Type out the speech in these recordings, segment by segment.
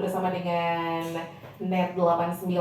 bersama dengan Net 89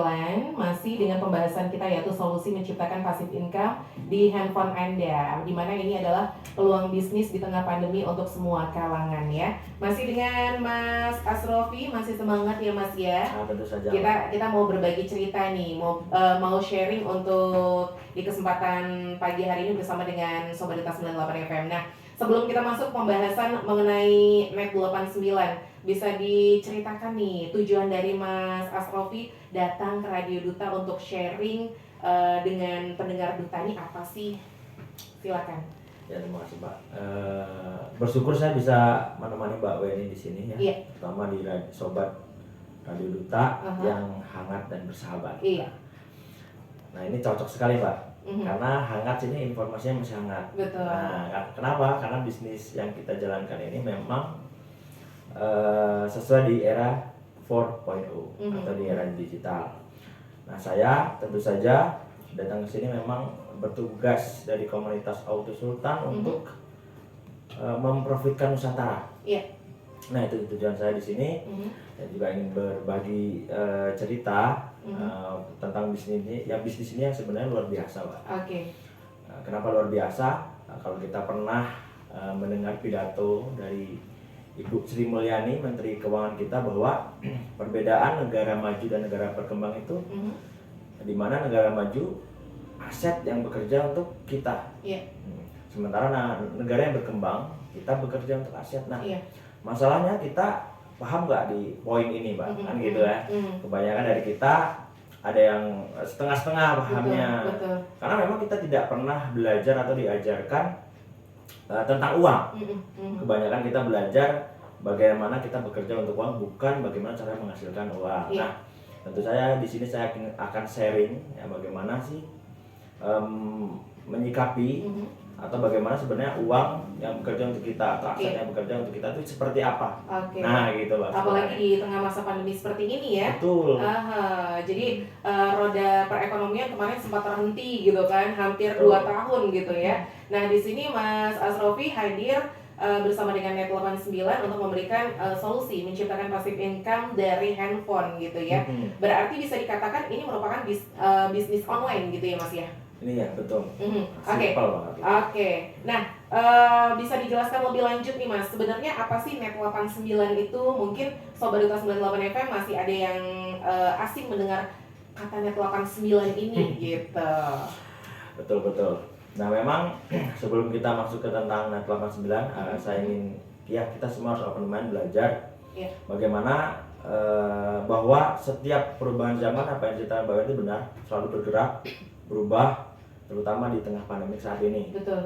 masih dengan pembahasan kita yaitu solusi menciptakan passive income di handphone Anda, di mana ini adalah peluang bisnis di tengah pandemi untuk semua kalangan ya. Masih dengan Mas Asrofi, masih semangat ya Mas ya. Tentu saja. Kita mau berbagi cerita nih, mau sharing untuk di kesempatan pagi hari ini bersama dengan Sobat Data 98 FM. Nah, sebelum kita masuk pembahasan mengenai Net 89, bisa diceritakan nih tujuan dari Mas Asrofi datang ke Radio Duta untuk sharing dengan pendengar Duta ini apa sih? Silakan. Ya, terima kasih Mbak. Bersyukur saya bisa menemani Mbak Weni di sini ya. Iya. Terutama di Sobat Radio Duta yang hangat dan bersahabat. Iya. Nah, ini cocok sekali Mbak. Karena hangat ini informasinya masih hangat. Betul. Nah, kenapa? Karena bisnis yang kita jalankan ini memang sesuai di era 4.0 atau di era digital. Nah, saya tentu saja datang ke sini memang bertugas dari komunitas Auto Sultan untuk memprofitkan Nusantara. Iya. Nah, itu tujuan saya di sini. Dan juga ingin berbagi cerita tentang bisnis ini. Ya, bisnis ini yang sebenarnya luar biasa, Pak. Oke. Kenapa luar biasa? Kalau kita pernah mendengar pidato dari Ibu Sri Mulyani, Menteri Keuangan kita, bahwa perbedaan negara maju dan negara berkembang itu di mana negara maju aset yang bekerja untuk kita. Iya. Sementara negara yang berkembang kita bekerja untuk aset. Nah, masalahnya kita paham nggak di poin ini, Mbak? Kan gitu ya. Kebanyakan dari kita ada yang setengah-setengah pahamnya. Betul. Karena memang kita tidak pernah belajar atau diajarkan tentang uang. Kebanyakan kita belajar bagaimana kita bekerja untuk uang, bukan bagaimana cara menghasilkan uang. Iya. Nah, tentu saya di sini saya akan sharing ya bagaimana sih menyikapi atau bagaimana sebenarnya uang yang bekerja untuk kita atau aset yang bekerja untuk kita itu seperti apa. Nah, gitu Pak. Apalagi di tengah masa pandemi seperti ini ya. Betul. Jadi roda perekonomian kemarin sempat terhenti gitu kan, hampir 2 tahun gitu ya. Nah, di sini Mas Asrofi hadir bersama dengan Net 89 untuk memberikan solusi menciptakan passive income dari handphone gitu ya. Berarti bisa dikatakan ini merupakan bisnis online gitu ya Mas ya. Ini ya, betul. Oke. Simpel banget. Oke. Nah, bisa dijelaskan lebih lanjut nih Mas. Sebenarnya apa sih Net 89 itu? Mungkin Sobat Duta 98 FM masih ada yang asing mendengar kata Net 89 ini gitu. Betul. Nah, memang sebelum kita masuk ke tentang Net 89, saya ingin kita semua harus open mind belajar bagaimana bahwa setiap perubahan zaman, apa yang cerita Mbak itu benar, selalu bergerak, berubah, terutama di tengah pandemi saat ini. Betul.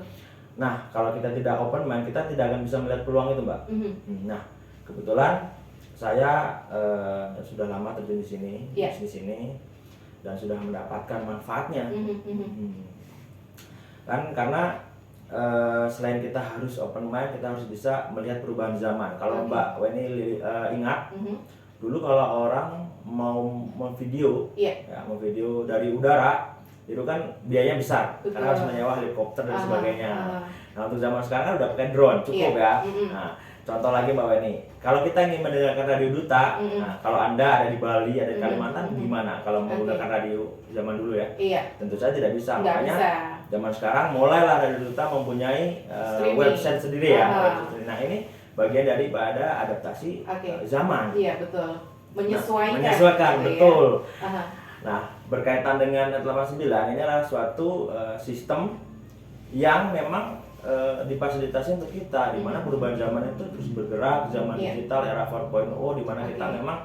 Nah, kalau kita tidak open mind, kita tidak akan bisa melihat peluang itu, Mbak. Nah, kebetulan saya sudah lama terjun di sini, bisnis ini, dan sudah mendapatkan manfaatnya. Kan karena selain kita harus open mind, kita harus bisa melihat perubahan zaman. Kalau Mbak Weni ingat, dulu kalau orang mau memvideo, memvideo dari udara, itu kan biayanya besar. Betul. Karena harus menyewa helikopter dan sebagainya. Nah, untuk zaman sekarang kan udah pakai drone, cukup ya. Nah, contoh lagi Mbak Weni, kalau kita ingin mendengarkan Radio Duta, nah, kalau Anda ada di Bali, ada di Kalimantan, gimana kalau menggunakan radio zaman dulu ya? Tentu saja tidak bisa. Makanya zaman sekarang mulailah Radio Duta mempunyai website sendiri ya. Nah, ini bagian daripada adaptasi zaman. Iya, betul. Menyesuaikan. Menyesuaikan, betul. Ya. Nah, berkaitan dengan Net 89, ini adalah suatu sistem yang memang difasilitasi untuk kita, di mana perubahan zaman itu terus bergerak, zaman digital era 4.0, di mana kita memang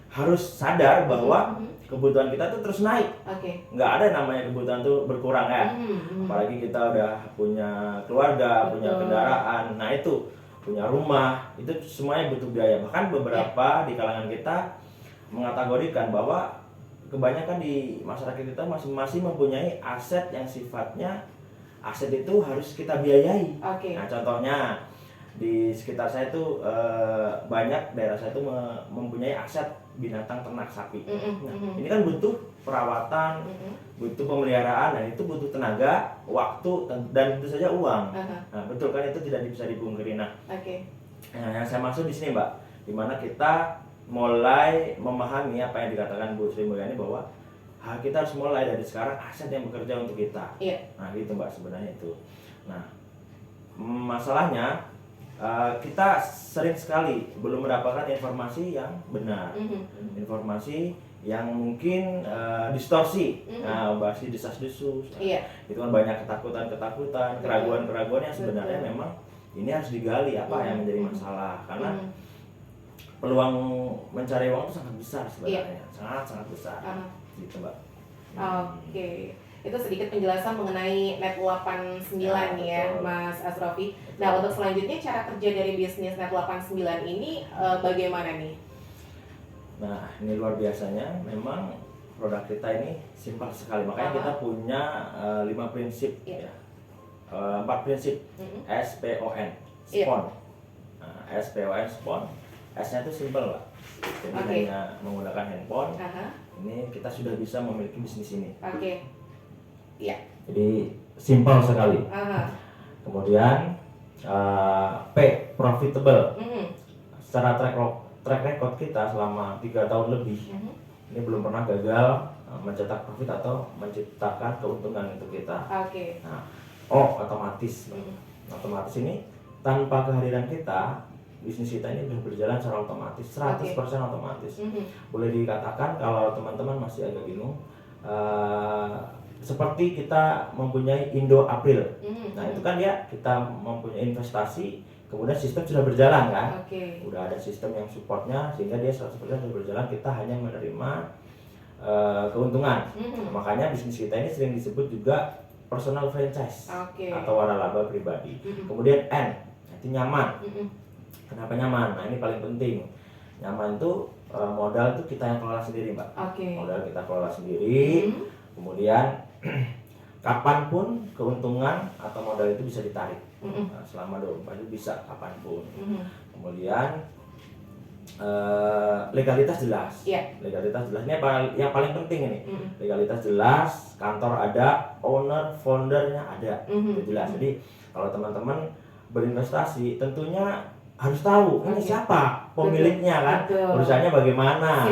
harus sadar bahwa kebutuhan kita tuh terus naik. Nggak ada namanya kebutuhan tuh berkurang ya. Apalagi kita udah punya keluarga, punya kendaraan, nah itu punya rumah, itu semuanya butuh biaya. Bahkan beberapa di kalangan kita mengategorikan bahwa kebanyakan di masyarakat kita masih mempunyai aset yang sifatnya aset itu harus kita biayai. Nah, contohnya di sekitar saya itu banyak daerah saya itu mempunyai aset binatang ternak sapi. Nah, ini kan butuh perawatan, butuh pemeliharaan, dan itu butuh tenaga, waktu, dan tentu saja uang. Nah, betul kan, itu tidak bisa dipungkiri. Nah, yang saya maksud di sini Mbak, dimana kita mulai memahami apa yang dikatakan Bu Sri Mulyani bahwa kita harus mulai dari sekarang aset yang bekerja untuk kita. Iya. Nah gitu Mbak sebenarnya itu. Nah masalahnya kita sering sekali belum mendapatkan informasi yang benar, informasi yang mungkin distorsi, bahasa desas-desus. Iya. Itu kan banyak ketakutan, keraguan yang sebenarnya memang ini harus digali apa yang menjadi masalah, karena peluang mencari uang itu sangat besar sebenarnya, sangat besar. Gitu Mbak. Oke. Itu sedikit penjelasan mengenai Net 89 nih ya, Mas Asrofi. Nah, untuk selanjutnya cara kerja dari bisnis Net 89 ini bagaimana nih? Nah, ini luar biasanya. Memang produk kita ini simpel sekali. Makanya kita punya 5 prinsip ya. 4 prinsip. SPON, SPON. Nah, SPON, SPON. S-nya itu simpel, Mbak. Jadi hanya menggunakan handphone. Ini kita sudah bisa memiliki bisnis ini. Iya. Jadi simpel sekali. Kemudian P, profitable. Secara track record kita selama 3 tahun lebih, ini belum pernah gagal mencetak profit atau menciptakan keuntungan untuk kita. Nah, O, otomatis. Otomatis ini tanpa kehadiran kita, bisnis kita ini sudah berjalan secara otomatis, 100% otomatis. Boleh dikatakan kalau teman-teman masih agak bingung, seperti kita mempunyai Indo April. Nah itu kan ya, kita mempunyai investasi, kemudian sistem sudah berjalan kan, udah ada sistem yang supportnya sehingga dia 100% sudah berjalan, kita hanya menerima keuntungan. Makanya bisnis kita ini sering disebut juga personal franchise atau waralaba pribadi. Kemudian N, itu nyaman. Kenapa nyaman? Nah ini paling penting. Nyaman itu modal itu kita yang kelola sendiri Mbak. Modal kita kelola sendiri. Kemudian kapanpun keuntungan atau modal itu bisa ditarik. Nah, selama 24 itu bisa kapanpun. Kemudian legalitas jelas. Legalitas jelas ini yang paling penting ini. Legalitas jelas, kantor ada, owner, foundernya ada. Itu jelas. Jadi kalau teman-teman berinvestasi tentunya harus tahu ini siapa pemiliknya kan, perusahaannya bagaimana,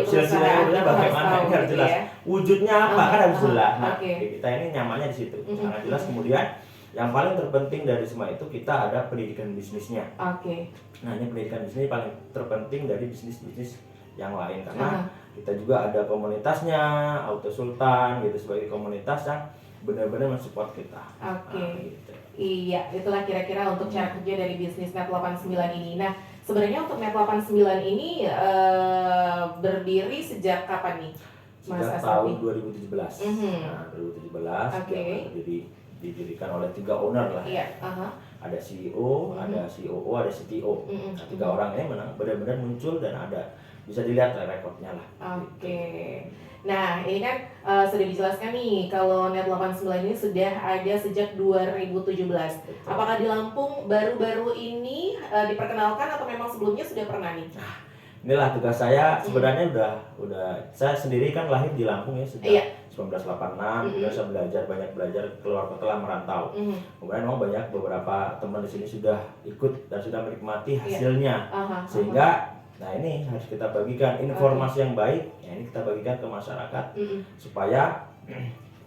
silsilahnya bagaimana, ini harus jelas. Wujudnya apa kan harus jelas. Nah, kita ini nyamannya di situ, sangat jelas. Kemudian yang paling terpenting dari semua itu kita ada pendidikan bisnisnya. Nah ini pendidikan bisnis paling terpenting dari bisnis-bisnis yang lain, karena kita juga ada komunitasnya, Auto Sultan gitu sebagai komunitas yang benar-benar mensupport kita. Gitu. Iya, itulah kira-kira untuk cara kerja dari bisnis Net 89 ini. Nah, sebenarnya untuk Net 89 ini berdiri sejak kapan nih, Mas Sejak Asrofi? tahun 2017. Nah, 2017 didirikan oleh 3 owner lah. Ada CEO, ada COO, ada CTO. Nah, 3 orang ini benar-benar muncul dan ada, bisa dilihat rekodnya lah. Nah ini kan sudah dijelaskan nih kalau Net 89 ini sudah ada sejak 2017. Apakah di Lampung baru-baru ini diperkenalkan atau memang sebelumnya sudah pernah nih? Nah, inilah tugas saya sebenarnya udah saya sendiri kan lahir di Lampung ya sejak 1986. Kemudian saya banyak belajar keluar kota merantau. Kemudian memang banyak beberapa teman di sini sudah ikut dan sudah menikmati hasilnya. Sehingga nah ini harus kita bagikan informasi yang baik, ya ini kita bagikan ke masyarakat supaya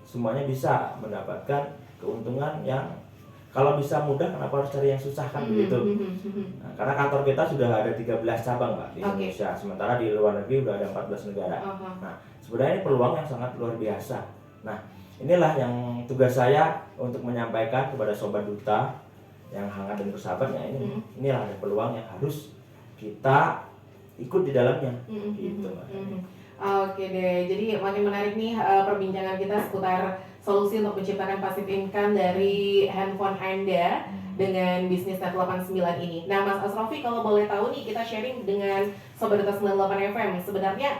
semuanya bisa mendapatkan keuntungan yang kalau bisa mudah, kenapa harus cari yang susah kan begitu. Nah, karena kantor kita sudah ada 13 cabang Mbak di Indonesia, sementara di luar negeri udah ada 14 negara. Nah sebenarnya ini peluang yang sangat luar biasa. Nah inilah yang tugas saya untuk menyampaikan kepada Sobat Duta yang hangat dan bersahabatnya, inilah ada peluang yang harus kita ikut di dalamnya, gitu Mbak. Oke deh, jadi makin menarik nih perbincangan kita seputar solusi untuk menciptakan passive income dari handphone Anda dengan bisnis Net 89 ini. Nah Mas Asrofi, kalau boleh tahu nih, kita sharing dengan Sobat Duta 98 FM, sebenarnya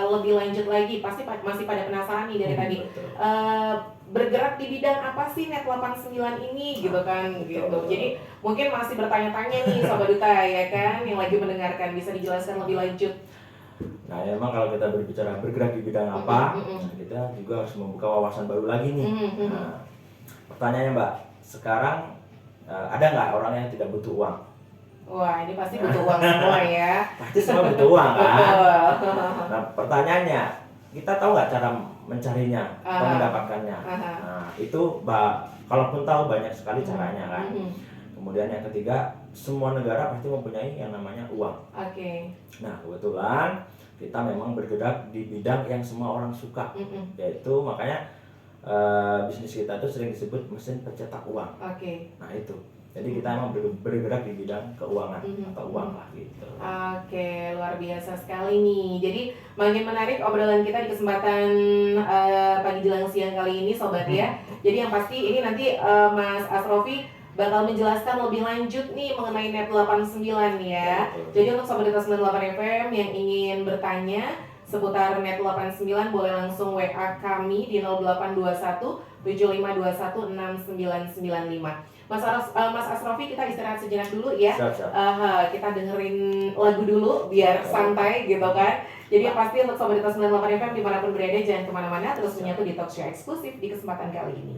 lebih lanjut lagi, pasti masih pada penasaran nih dari tadi. Bergerak di bidang apa sih Net 89 ini gitu kan gitu. Jadi mungkin masih bertanya-tanya nih Sobat Duta ya kan yang lagi mendengarkan, bisa dijelaskan lebih lanjut. Nah memang kalau kita berbicara bergerak di bidang apa, kita juga harus membuka wawasan baru lagi nih. Nah, pertanyaannya Mbak, sekarang ada nggak orang yang tidak butuh uang? Wah, ini pasti butuh uang semua ya. Pasti semua butuh uang kan. Betul. Nah pertanyaannya, kita tahu nggak cara mencarinya atau Aha. mendapatkannya? Aha. Nah itu kalaupun tahu banyak sekali caranya kan. Kemudian yang ketiga, semua negara pasti mempunyai yang namanya uang. Oke. Nah kebetulan kita memang bergerak di bidang yang semua orang suka, yaitu makanya bisnis kita itu sering disebut mesin pencetak uang. Oke. Nah itu, jadi kita emang bergerak di bidang keuangan atau uang lah gitu. Oke, luar biasa sekali nih. Jadi makin menarik obrolan kita di kesempatan pagi jelang siang kali ini, sobat ya. Jadi yang pasti ini nanti Mas Asrofi bakal menjelaskan lebih lanjut nih mengenai Net 89 ya. Jadi untuk sobat Data 98 FM yang ingin bertanya seputar Net 89 boleh langsung WA kami di 0821 7521 6995. Mas Asrofi, kita istirahat sejenak dulu ya. Siap. Kita dengerin lagu dulu biar santai gitu kan. Jadi yang pasti untuk Sobat Data 98 FM dimanapun berada jangan kemana-mana, terus menyatu di talk show eksklusif di kesempatan kali ini.